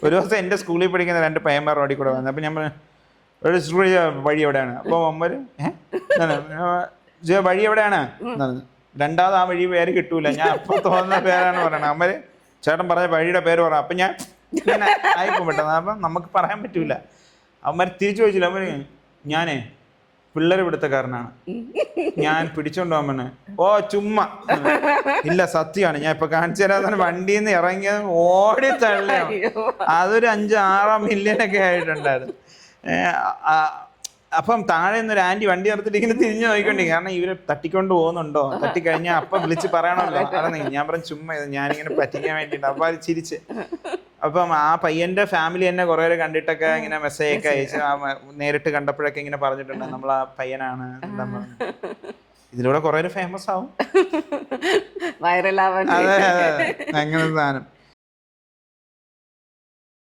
ഒരു ദിവസം എൻ്റെ സ്കൂളിൽ പഠിക്കുന്ന 2 പയ്യന്മാർ റോഡിൽ കൂടെ വന്നു. അപ്പം ഞാൻ പറഞ്ഞു ഒരു വഴി എവിടെയാണ്? അപ്പോൾ അമ്മര് വഴി എവിടെയാണ്? രണ്ടാമത് ആ വഴി പേര് കിട്ടൂല, ഞാൻ അപ്പോൾ തോന്നുന്ന പേരാണ് പറയണത്. അമ്മര് ചേട്ടൻ പറഞ്ഞ വഴിയുടെ പേര് പറയാം. അപ്പം ഞാൻ ആയിപ്പോ പെട്ടെന്ന്. അപ്പം നമുക്ക് പറയാൻ പറ്റൂല. അവന്മാർ തിരിച്ചു ചോദിച്ചില്ല. അവര് ഞാനേ പിള്ളേർ പിടുത്തക്കാരനാണ്, ഞാൻ പിടിച്ചോണ്ട് പോകാൻ പറഞ്ഞ. ഓ ചുമ്മാ, ഇല്ല സത്യമാണ്, ഞാൻ ഇപ്പൊ കാണിച്ചു തരാതെ വണ്ടിയിൽ നിന്ന് ഇറങ്ങിയത് ഓടി തള്ളിയാണ്. അതൊരു 5-6 മില്യനൊക്കെ ആയിട്ടുണ്ടായിരുന്നു. അപ്പം താഴെ നിന്നൊരു ആന്റി വണ്ടി നിർത്തിട്ട് ഇങ്ങനെ തിരിഞ്ഞു നോക്കിക്കൊണ്ടിരിക്കും. കാരണം ഇവര് തട്ടിക്കൊണ്ട് പോകുന്നുണ്ടോ, തട്ടിക്കഴിഞ്ഞാൽ അപ്പം വിളിച്ച് പറയണമല്ലോ. അതാണ് ഞാൻ പറഞ്ഞു ചുമ്മാ ഞാനിങ്ങനെ പറ്റിക്കാൻ വേണ്ടിയിട്ട്. അപ്പൊ അത് ചിരിച്ച്. അപ്പം ആ പയ്യന്റെ ഫാമിലി തന്നെ കുറെ പേര് കണ്ടിട്ടൊക്കെ ഇങ്ങനെ മെസ്സേജ് ഒക്കെ അയച്ച് നേരിട്ട് കണ്ടപ്പോഴൊക്കെ ഇങ്ങനെ പറഞ്ഞിട്ടുണ്ട് നമ്മൾ ആ പയ്യനാണ് എന്താ പറഞ്ഞു. ഇതിലൂടെ കുറെ ഫേമസ് ആവും, വൈറലാവാൻ. അതെ അതെ അങ്ങനെ സാധനം.